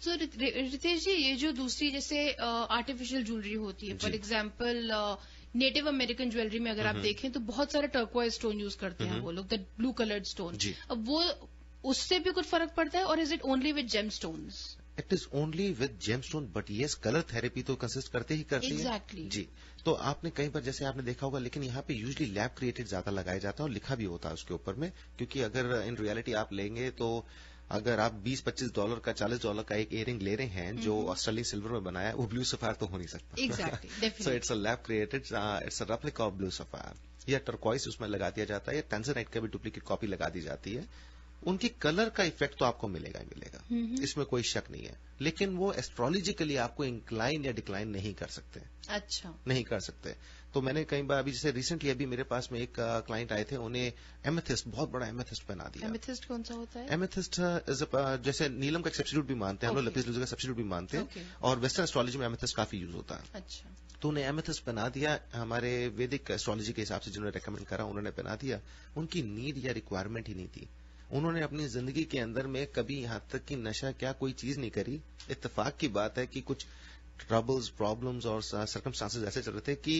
सो रितेश जी, ये जो दूसरी जैसे आर्टिफिशियल ज्वेलरी होती है, for example native American jewellery में अगर आप देखें तो बहुत सारे टर्कोइज स्टोन यूज करते हैं वो लोग, द ब्लू कलर्ड स्टोन। अब वो उससे भी कुछ फर्क पड़ता है, और is it only with gem stones? It is only with gem stone, but yes colour therapy तो कंसिस्ट करते ही करती exactly. है जी। तो आपने कई बार जैसे आपने देखा होगा, लेकिन यहाँ पे यूजली लैब क्रिएटेड ज्यादा लगाया जाता है और लिखा भी होता है उसके ऊपर में, क्योंकि अगर इन रियलिटी आप लेंगे तो अगर आप $20-25 का $40 का एक इयरिंग ले रहे हैं जो ऑस्ट्रेलियन सिल्वर में बनाया है, वो ब्लू सफायर तो हो नहीं सकता। Exactly, so it's a lab created, it's a replica of blue sapphire. या टर्कोइस उसमें लगा दिया जाता है, या टैंजराइट का भी डुप्लीकेट कॉपी लगा दी जाती है। उनकी कलर का इफेक्ट तो आपको मिलेगा ही मिलेगा, इसमें कोई शक नहीं है, लेकिन वो एस्ट्रोलॉजिकली आपको इंक्लाइन या डिक्लाइन नहीं कर सकते। अच्छा, नहीं कर सकते। तो मैंने कई बार अभी जैसे रिसेंटली अभी मेरे पास में एक क्लाइंट आए थे, उन्हें एमेथिस्ट, बहुत बड़ा एमेथिस्ट पहना दिया। एमेथिस्ट कौन सा होता है? एमेथिस्ट इज जैसे नीलम का सब्स्टिट्यूट भी मानते हैं हम लोग, लेपिस लाजुली का सब्स्टिट्यूट भी मानते हैं, और वेस्टर्न एस्ट्रोलॉजी में एमेथिस्ट काफी यूज होता है। अच्छा, तो उन्हें एमेथिस्ट पहना दिया, हमारे वैदिक एस्ट्रोलॉजी के हिसाब से जिन्होंने रेकमेंड करा उन्होंने पहना दिया। उनकी नीड या रिक्वायरमेंट ही नहीं थी। उन्होंने अपनी जिंदगी के अंदर में कभी यहां तक कि नशा क्या कोई चीज नहीं करी। इत्तेफाक की बात है कि कुछ ट्रबल्स, प्रॉब्लम्स और सर्कमस्टांसेस ऐसे चल रहे थे कि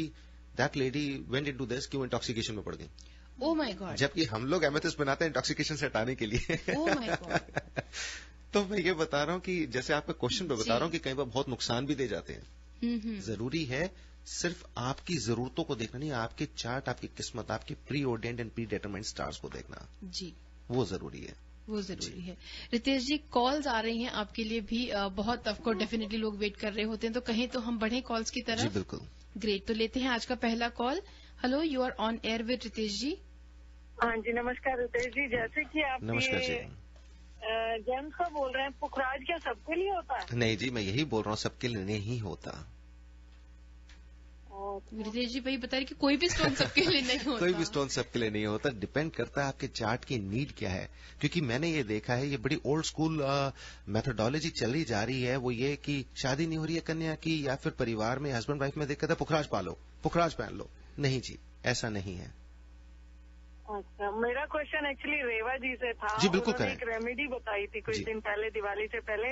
that lady went into this कि वो इंटॉक्सिकेशन में पड़ गई। Oh my God. जबकि हम लोग एमेथिस्ट बनाते हैं इंटॉक्सिकेशन से हटाने के लिए। Oh my God. तो मैं ये बता रहा हूँ कि जैसे आपके क्वेश्चन पे बता रहा हूँ कि कई बार बहुत नुकसान भी दे जाते हैं। जरूरी है सिर्फ आपकी जरूरतों को देखना नहीं, आपके चार्ट, आपकी किस्मत, आपके pre ordained and pre determined stars को देखना जी, वो जरूरी है। वो जरूरी है। रितेश जी, कॉल्स आ रही हैं आपके लिए भी, बहुत ऑफकोर्स डेफिनेटली लोग वेट कर रहे होते हैं, तो कहीं तो हम बढ़े कॉल्स की तरफ। जी बिल्कुल। ग्रेट, तो लेते हैं आज का पहला call. Hello, you are on air with Ritesh ji. हाँ जी, नमस्कार रितेश जी। जैसे कि आप नमस्कार जी, जेम्स का बोल रहे हैं, पुखराज क्या सबके लिए होता है? नहीं जी, मैं यही बोल रहा हूँ, सबके लिए नहीं होता। रितेश जी वही बता रहे कि कोई भी स्टोन सबके लिए नहीं होता। कोई भी स्टोन सबके लिए नहीं होता, डिपेंड करता है आपके चार्ट की नीड क्या है। क्योंकि मैंने ये देखा है, ये बड़ी ओल्ड स्कूल मेथोडोलॉजी चली जा रही है, वो ये कि शादी नहीं हो रही है कन्या की, या फिर परिवार में हस्बैंड वाइफ में दिक्कत है, पुखराज पालो, पुखराज पहन लो। नहीं जी, ऐसा नहीं है। अच्छा, मेरा क्वेश्चन एक्चुअली रेवा जी से था। जी बिल्कुल उन्होंने एक रेमेडी बताई थी कुछ दिन पहले, दिवाली से पहले।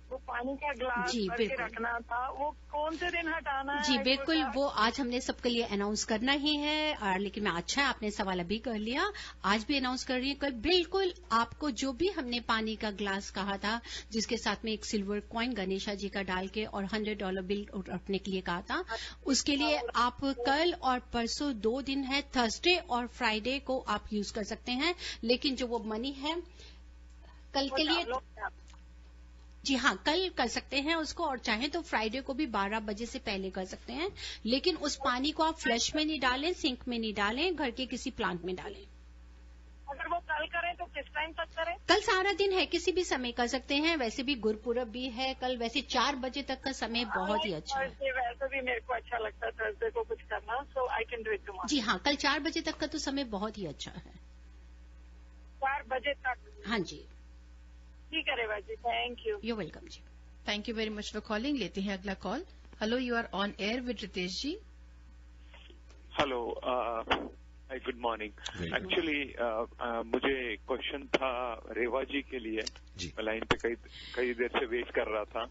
वो पानी का ग्लास भर के रखना था, वो कौन से दिन हटाना है? जी बिल्कुल, वो आज हमने सबके लिए अनाउंस करना ही है। और लेकिन मैं अच्छा है आपने सवाल अभी कर लिया, आज भी अनाउंस कर रही है। कल बिल्कुल आपको जो भी हमने पानी का ग्लास कहा था, जिसके साथ में एक सिल्वर कॉइन गणेशा जी का डाल के और $100 बिल रखने के लिए कहा था, उसके लिए आप कल और परसों 2 दिन है, थर्सडे और फ्राइडे को आप यूज कर सकते हैं। लेकिन जो वो मनी है कल के लिए, जी हाँ, कल कर सकते हैं उसको, और चाहे तो फ्राइडे को भी 12 बजे से पहले कर सकते हैं। लेकिन उस पानी को आप फ्लश में नहीं डालें, सिंक में नहीं डालें, घर के किसी प्लांट में डालें। अगर वो कल करें तो किस टाइम तक करें? कल सारा दिन है, किसी भी समय कर सकते हैं। वैसे भी गुरपुरब भी है कल, वैसे 4 बजे तक का समय बहुत ही अच्छा है। वैसे भी मेरे को अच्छा लगता है थर्सडे को कुछ करना, so I can do it tomorrow. जी हाँ, कल 4 बजे तक का तो समय बहुत ही अच्छा है। 4 बजे तक? हाँ जी, ठीक है Reva ji, thank you. You welcome जी। Thank you very much for calling. लेते हैं अगला call. Hello, you are on air with Ritesh ji. Hello, good morning. Actually मुझे क्वेश्चन था रेवा जी के लिए। लाइन पे कई देर से वेट कर रहा था।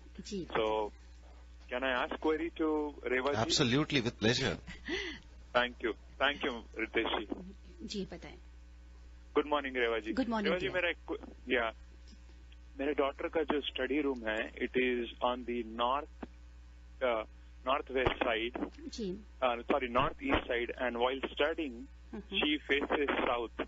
तो can I ask query to Reva ji? Absolutely, with pleasure. Thank you Ritesh ji. जी बताएं। Good morning Reva ji. Good morning Reva ji, मेरे डॉटर का जो स्टडी रूम है, it is on the north west side, sorry north east side, and while studying she faces south.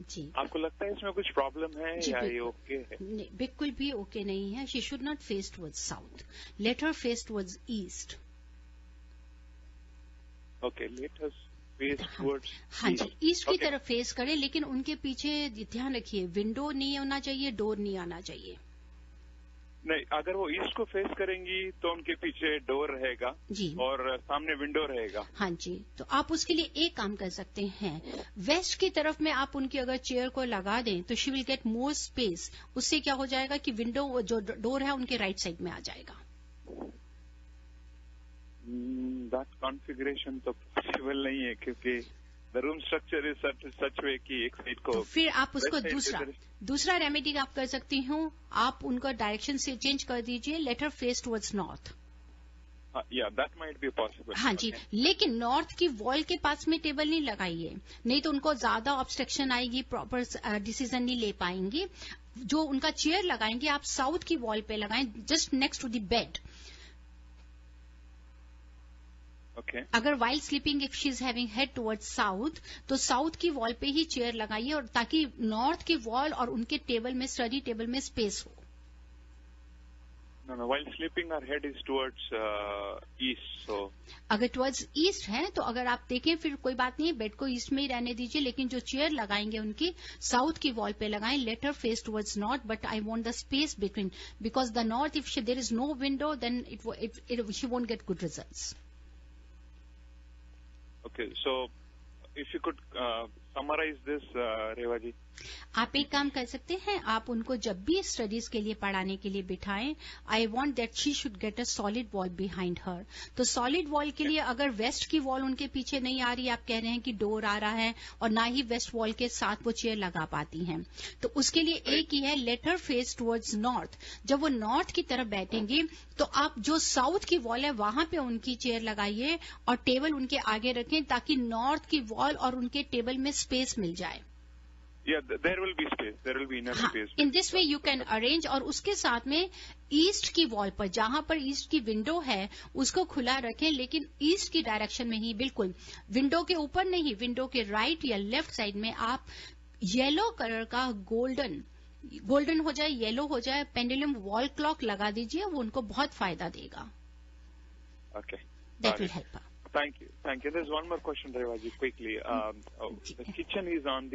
जी, आपको लगता है इसमें कुछ प्रॉब्लम है या ये ओके है? नहीं, बिल्कुल भी ओके नहीं है। She should not face towards south, late her face towards east. Okay, late her face towards, हाँ जी, ईस्ट की तरफ फेस करें। लेकिन उनके पीछे ध्यान रखिए, विंडो नहीं होना चाहिए, डोर नहीं आना चाहिए। नहीं, अगर वो ईस्ट को फेस करेंगी तो उनके पीछे डोर रहेगा जी, और सामने विंडो रहेगा। हाँ जी, तो आप उसके लिए एक काम कर सकते हैं, वेस्ट की तरफ में आप उनकी अगर चेयर को लगा दें तो she will get more space. उससे क्या हो जाएगा कि विंडो जो डोर है उनके राइट साइड में आ जाएगा। दैट कॉन्फ़िगरेशन तो पॉसिबल नहीं है, क्योंकि the room structure is such way कि एक साइड को। तो फिर आप उसको दूसरा रेमेडी आप कर सकती हूँ, आप उनका डायरेक्शन से चेंज कर दीजिए, late her face towards north. या दैट माइट बी पॉसिबल। हाँ जी, लेकिन नॉर्थ की वॉल के पास में टेबल नहीं लगाइए, नहीं तो उनको ज्यादा ऑब्स्ट्रक्शन आएगी, प्रॉपर डिसीजन नहीं ले पाएंगे। जो उनका चेयर लगाएंगे आप साउथ की वॉल पे लगाएं, just next to the bed. Okay. अगर while sleeping if she is having head towards south, तो साउथ की वॉल पे ही चेयर लगाइए, और ताकि नॉर्थ की वॉल और उनके टेबल में, स्टडी टेबल में स्पेस हो। No, while sleeping our head is towards east, so अगर टुवर्ड्स ईस्ट है तो अगर आप देखें फिर कोई बात नहीं, बेड को ईस्ट में ही रहने दीजिए, लेकिन जो चेयर लगाएंगे उनकी साउथ की वॉल पे लगाएं, let her face towards north, but I want the space between, because the north if there is no window then she won't get good results. Okay, so if you could summarize this, Reva ji. आप एक काम कर सकते हैं, आप उनको जब भी स्टडीज के लिए पढ़ाने के लिए बिठाएं, I want that she should get a solid wall behind her. तो सॉलिड वॉल के लिए अगर वेस्ट की वॉल उनके पीछे नहीं आ रही, आप कह रहे हैं कि डोर आ रहा है और ना ही वेस्ट वॉल के साथ वो चेयर लगा पाती हैं, तो उसके लिए एक ही है, late her face towards north. जब वो नॉर्थ की तरफ बैठेंगी तो आप जो साउथ की वॉल है वहां पे उनकी चेयर लगाइए और टेबल उनके आगे रखें, ताकि नॉर्थ की वॉल और उनके टेबल में स्पेस मिल जाए। Yeah, there will be space. There will be enough space. In this way you can arrange। और उसके साथ में ईस्ट की वॉल पर, जहां पर ईस्ट की विंडो है उसको खुला रखें, लेकिन ईस्ट की डायरेक्शन में ही, बिल्कुल विंडो के ऊपर नहीं, विंडो के राइट या लेफ्ट साइड में आप येलो कलर का गोल्डन हो जाए, येलो हो जाए, पेंडुलम वॉल क्लॉक लगा दीजिए, वो उनको बहुत फायदा देगा। Okay. That will help her. Thank you. There's one more question, Rewa ji, quickly. The kitchen is on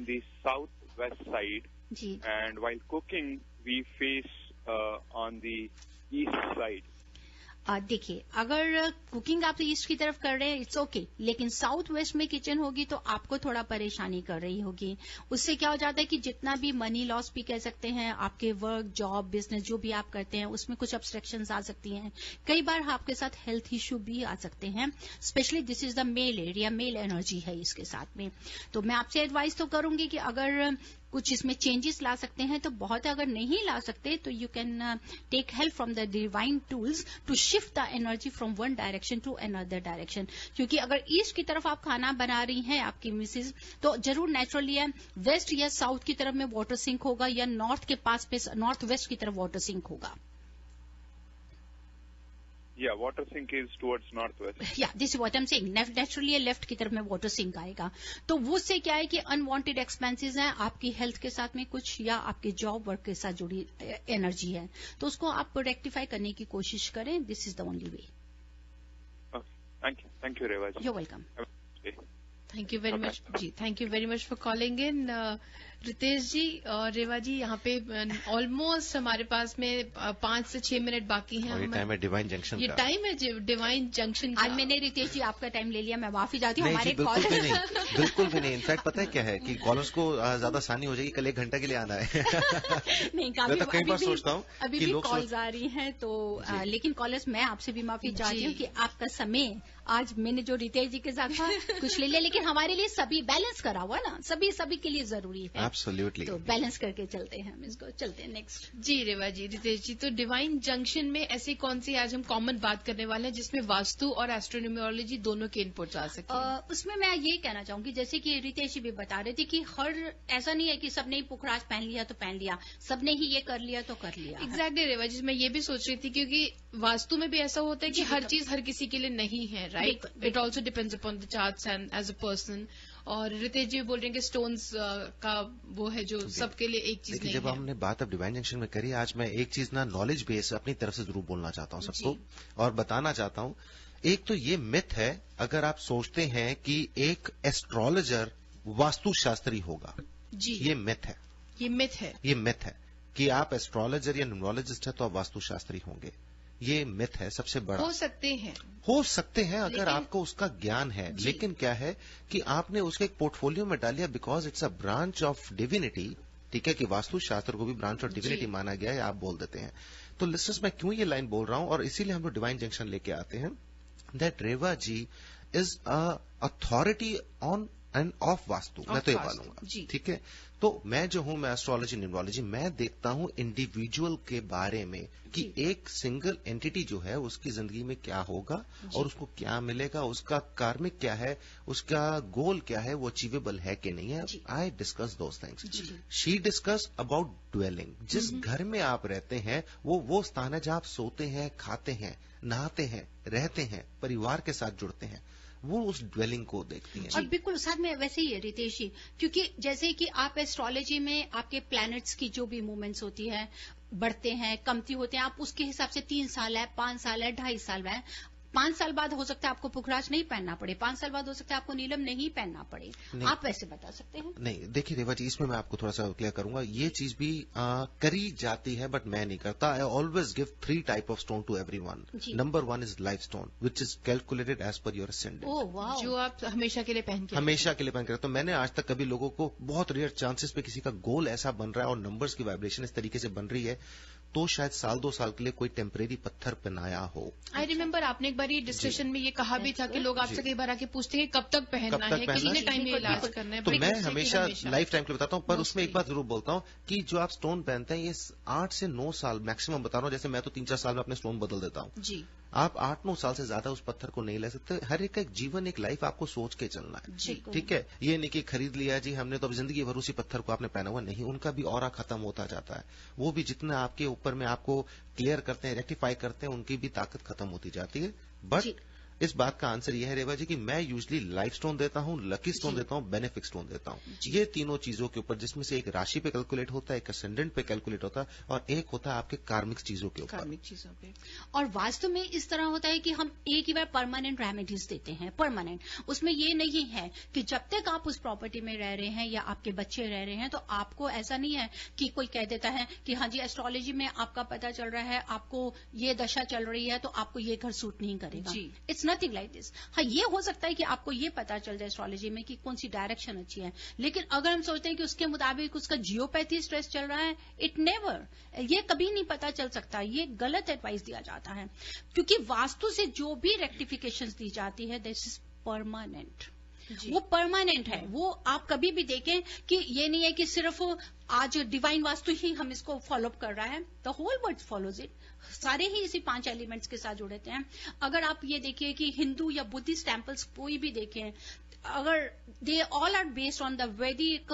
the southwest side, and while cooking we face on the east side. देखिए, अगर cooking आप east की तरफ कर रहे हैं it's okay, लेकिन south west में किचन होगी तो आपको थोड़ा परेशानी कर रही होगी। उससे क्या हो जाता है कि जितना भी मनी लॉस भी कह सकते हैं, आपके वर्क, जॉब, बिजनेस जो भी आप करते हैं उसमें कुछ ऑब्स्ट्रक्शंस आ सकती हैं। कई बार आपके साथ हेल्थ इश्यू भी आ सकते हैं, specially this is the male area, male energy है इसके साथ में। तो मैं आपसे एडवाइस तो करूंगी कि अगर कुछ इसमें चेंजेस ला सकते हैं तो बहुत, अगर नहीं ला सकते तो you can take help from the divine tools to shift the energy from one direction to another direction. क्योंकि अगर ईस्ट की तरफ आप खाना बना रही हैं आपकी मिसेज, तो जरूर नेचुरली है वेस्ट या साउथ की तरफ में वाटर सिंक होगा या नॉर्थ के पास पे नॉर्थ वेस्ट की तरफ वाटर सिंक होगा। Yeah, water sink is towards northwest. Yeah, this is what I'm saying. Naturally, left की तरफ में वाटर सिंक आएगा, तो वो से क्या है कि अनवांटेड एक्सपेंसेस हैं आपकी हेल्थ के साथ में कुछ, या आपके जॉब वर्क के साथ जुड़ी एनर्जी है, तो उसको आप रेक्टिफाई करने की कोशिश करें। This is the only way. Thank you Reva ji. You're welcome. Thank you very much जी, thank you very much for calling in. Ritesh ji और रेवा जी, यहाँ पे ऑलमोस्ट हमारे पास में 5 से 6 मिनट बाकी हैं। ये टाइम है डिवाइन जंक्शन का। ये टाइम है डिवाइन जंक्शन का। आज मैंने रितेश जी आपका टाइम ले लिया, मैं माफी चाहती हूँ। हमारे बिल्कुल भी नहीं, बिल्कुल भी नहीं। इनफैक्ट पता है क्या है कि कॉलर्स को ज्यादा आसानी हो जाएगी, कल 1 घंटा के लिए आना है। नहीं, कई बार सोचता हूँ अभी भी कॉल्स आ रही हैं, तो लेकिन कॉलर्स मैं आपसे भी माफी चाहती हूँ कि आपका समय आज मैंने जो रितेश जी के साथ था कुछ ले लिया, लेकिन हमारे लिए सभी बैलेंस करा हुआ ना, सभी के लिए जरूरी है। एब्सोल्युटली, तो बैलेंस करके चलते हैं हम इसको। चलते हैं नेक्स्ट। जी रेवा जी, रितेश जी, तो डिवाइन जंक्शन में ऐसी कौन सी आज हम कॉमन बात करने वाले हैं जिसमें वास्तु और एस्ट्रोनॉमोलॉजी दोनों के इनपुट आ सकते हैं? उसमें मैं ये कहना चाहूंगी, जैसे कि रितेश जी भी बता रहे थे कि ऐसा नहीं है कि सबने ही पुखराज पहन लिया तो पहन लिया, सबने ही ये कर लिया तो कर लिया। एग्जैक्टली रेवा जी, मैं ये भी सोच रही थी क्योंकि वास्तु में भी ऐसा होता है कि हर चीज हर किसी के लिए नहीं है, right? It also depends upon the charts and as a person. और रितेश जी बोल रहे हैं कि स्टोन्स का वो है जो सबके लिए एक चीज नहीं है। जब हमने बात अब डिवाइन जंक्शन में करी, आज मैं एक चीज ना नॉलेज बेस अपनी तरफ से जरूर बोलना चाहता हूँ सबको, और बताना चाहता हूँ। एक तो ये मिथ है, अगर आप सोचते हैं कि एक एस्ट्रोलॉजर वास्तुशास्त्री होगा, जी ये मिथ है। ये मिथ है कि आप एस्ट्रोलॉजर या न्यूमरोलॉजिस्ट है तो आप वास्तुशास्त्री होंगे। ये मिथ है सबसे बड़ा। हो सकते हैं अगर आपको उसका ज्ञान है, लेकिन क्या है कि आपने उसके एक पोर्टफोलियो में डाल लिया, because it's a branch of divinity. ठीक है कि वास्तुशास्त्र को भी ब्रांच ऑफ डिविनिटी माना गया है, आप बोल देते हैं। तो लिस्टर्स, मैं क्यों ये लाइन बोल रहा हूं, और इसीलिए हम लोग डिवाइन जंक्शन लेके आते हैं, that Reva ji is a authority on and of vastu. मैं तो ये बोलूंगा, ठीक है। तो मैं जो हूं, मैं एस्ट्रोलॉजी न्यूमरोलॉजी, मैं देखता हूं इंडिविजुअल के बारे में कि एक सिंगल एंटिटी जो है उसकी जिंदगी में क्या होगा और उसको क्या मिलेगा, उसका कार्मिक क्या है, उसका गोल क्या है, वो अचीवेबल है कि नहीं है। I discuss those things, she discuss about dwelling. जिस घर में आप रहते हैं वो स्थान है जहां आप सोते हैं, खाते हैं, नहाते हैं, रहते हैं, परिवार के साथ जुड़ते हैं, वो उस ड्वेलिंग को देखती हैं। और बिल्कुल साथ में वैसे ही है रितेश जी, क्योंकि जैसे कि आप एस्ट्रोलॉजी में आपके प्लैनेट्स की जो भी मूवमेंट्स होती है, बढ़ते हैं, कमती होते हैं, आप उसके हिसाब से 3 साल है, 5 साल है, 2.5 साल है, 5 साल बाद हो सकता है आपको पुखराज नहीं पहनना पड़े, 5 साल बाद हो सकता है आपको नीलम नहीं पहनना पड़े। आप वैसे बता सकते हैं? नहीं, देखिए रेवा जी, इसमें मैं आपको थोड़ा सा क्लियर करूंगा। ये चीज भी करी जाती है, बट मैं नहीं करता। I always give 3 type of stone to everyone. Number 1 is life stone, which is calculated as per your ascendant, जो आप हमेशा के लिए पहन के। तो मैंने आज तक कभी लोगों को, बहुत रेयर चांसेस पे किसी का गोल ऐसा बन रहा है और नंबर्स की वाइब्रेशन इस तरीके से बन रही है, तो शायद 1-2 साल के लिए कोई टेम्परेरी पत्थर पहनाया हो। आई रिमेम्बर आपने एक बार ये डिस्कशन में ये कहा भी था कि लोग आपसे कई बार आके पूछते हैं कब तक पहनना है, कितने टाइम में इलाज करना है। तो मैं हमेशा लाइफ टाइम के लिए बताता हूँ, पर उसमें एक बात जरूर बोलता हूँ कि जो आप स्टोन पहनते हैं, ये 8 से 9 साल मैक्सिमम बता रहा हूँ। जैसे मैं तो 3-4 साल में अपने स्टोन बदल देता हूँ जी। आप 8-9 साल से ज्यादा उस पत्थर को नहीं ले सकते। हर एक जीवन, एक लाइफ आपको सोच के चलना है, ठीक है। ये नहीं कि खरीद लिया जी हमने तो अब जिंदगी भर उसी पत्थर को आपने पहना हुआ, नहीं। उनका भी ऑरा खत्म होता जाता है, वो भी जितना आपके ऊपर में आपको क्लियर करते हैं, रेक्टिफाई करते हैं, उनकी भी ताकत खत्म होती जाती है। बट इस बात का आंसर यह है रेवा जी कि मैं यूजली लाइफ स्टोन देता हूं, लकी स्टोन देता हूं, बेनिफिक स्टोन देता हूं। ये तीनों चीजों के ऊपर, जिसमें से एक राशि पे कैलकुलेट होता है, एक असेंडेंट पे कैलकुलेट होता है और एक होता है आपके कार्मिक चीजों के ऊपर। कार्मिक चीजों पे। और वास्तु में इस तरह होता है कि हम एक ही बार परमानेंट रेमेडीज देते हैं, परमानेंट। उसमें ये नहीं है कि जब तक आप उस प्रॉपर्टी में रह रहे हैं या आपके बच्चे रह रहे हैं तो आपको ऐसा नहीं है कि कोई कह देता है कि हाँ जी एस्ट्रोलॉजी में आपका पता चल रहा है, आपको ये दशा चल रही है तो आपको ये घर सूट नहीं करेगा। It's nothing like this. हाँ, ये हो सकता है कि आपको ये पता चल जाए एस्ट्रोलॉजी में कि कौन सी डायरेक्शन अच्छी है, लेकिन अगर हम सोचते हैं कि उसके मुताबिक उसका जियोपैथी स्ट्रेस चल रहा है, इट नेवर, ये कभी नहीं पता चल सकता। ये गलत एडवाइस दिया जाता है, क्योंकि वास्तु से जो भी रेक्टिफिकेशंस दी जाती है दिस इज परमानेंट। वो परमानेंट है। वो आप कभी भी देखें कि ये नहीं है कि सिर्फ आज डिवाइन वास्तु ही हम इसको फॉलो अप कर रहा है, the whole world follows it. सारे ही इसी 5 एलिमेंट्स के साथ जुड़े हैं। अगर आप ये देखिए कि हिंदू या बुद्धिस्ट टेम्पल्स कोई भी देखें, अगर they all are based on the Vedic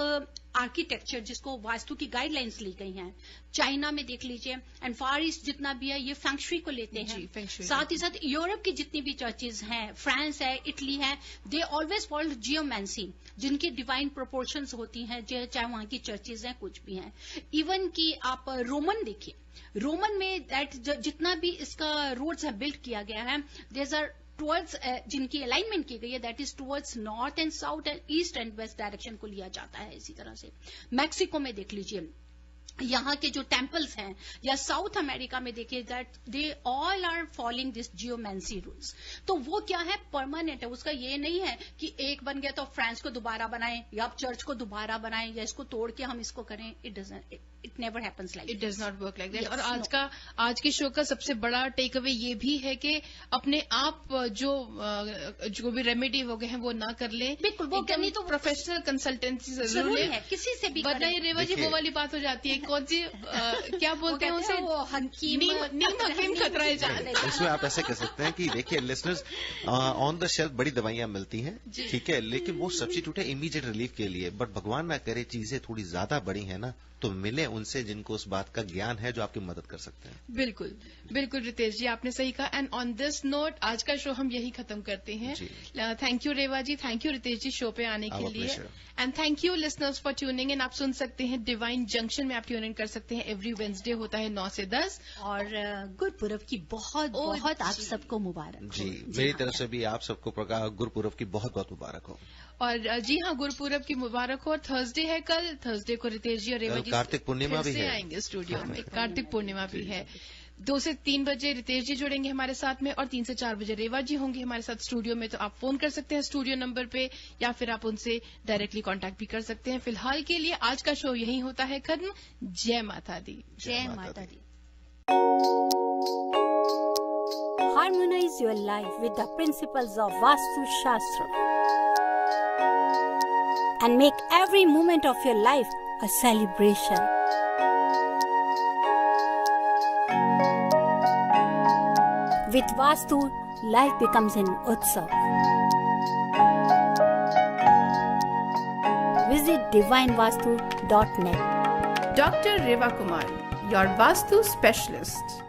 architecture, जिसको वास्तु की गाइडलाइंस ली गई हैं। चाइना में देख लीजिए, एंड फार ईस्ट जितना भी है ये फेंगशुई को लेते हैं। साथ ही साथ यूरोप की जितनी भी चर्चेज हैं, फ्रांस है, इटली है, दे ऑलवेज फॉलो जियोमैंसी, जिनकी डिवाइन प्रोपोर्शंस होती हैं, चाहे वहां की चर्चेज हैं, कुछ भी हैं। इवन कि आप रोमन देखिए, रोमन में दैट जितना भी इसका रोड्स है बिल्ड किया गया है, देयर आर टुवर्ड्स जिनकी अलाइनमेंट की गई है, that is towards north and south and east and west direction को लिया जाता है। इसी तरह से मैक्सिको में देख लीजिए, यहाँ के जो टेम्पल्स हैं, या साउथ अमेरिका में देखिए that they all are following this geomancy rules. तो वो क्या है, परमानेंट है। उसका ये नहीं है कि एक बन गया तो फ्रांस को दोबारा बनाएं या आप चर्च को दोबारा बनाएं या इसको तोड़ के हम इसको करें। It never happens like, it does not work like that. और आज के शो का सबसे बड़ा टेक अवे ये भी है कि अपने आप जो भी रेमेडी हो गए हैं वो ना कर ले। बिल्कुल, वो करनी तो प्रोफेशनल कंसल्टेंसी जरूर है, किसी से भी बताइए रेवा जी। वो वाली बात हो जाती है, कौन सी क्या बोलते हैं उसे, वो नीम हकीम खतराए जाने। इसमें आप ऐसे कह सकते हैं कि देखिए लिसनर्स, ऑन द शेल्फ बड़ी दवाइयां मिलती हैं, ठीक है, लेकिन वो सब्स्टिट्यूट है इमीडिएट रिलीफ के लिए। बट भगवान ना करे चीजें थोड़ी ज्यादा बड़ी है ना, तो मिले उनसे जिनको उस बात का ज्ञान है, जो आपकी मदद कर सकते हैं। बिल्कुल बिल्कुल रितेश जी, आपने सही कहा। एंड ऑन दिस नोट आज का शो हम यही खत्म करते हैं। Thank you Reva ji, thank you Ritesh ji show पे आने के लिए, and thank you listeners for tuning in. आप सुन सकते हैं डिवाइन जंक्शन में, आप ट्यून इन कर सकते हैं। एवरी वेडनेसडे होता है 9 से 10। और गुरुपुरब की बहुत बहुत आप सबको मुबारक जी, मेरी तरफ से भी आप सबको गुरुपुरब की बहुत बहुत मुबारक हो। और जी हाँ, गुरुपुरब की मुबारक हो। और थर्सडे है कल, थर्सडे को रितेश जी और रेवा जी कार्तिक पूर्णिमा भी है, आएंगे स्टूडियो में। कार्तिक पूर्णिमा भी है। 2 से 3 बजे रितेश जी जुड़ेंगे हमारे साथ में, और 3 से 4 बजे रेवा जी होंगे हमारे साथ स्टूडियो में। तो आप फोन कर सकते हैं स्टूडियो नंबर पे, या फिर आप उनसे डायरेक्टली कांटेक्ट भी कर सकते हैं। फिलहाल के लिए आज का शो यही होता है खत्म। जय माता दी। जय माता दी। Harmonize your life with the principles of Vastu Shastra and make every moment of your life a celebration. With Vastu, life becomes an Utsav. Visit divinevastu.net. Dr. Reva Kumar, your Vastu specialist.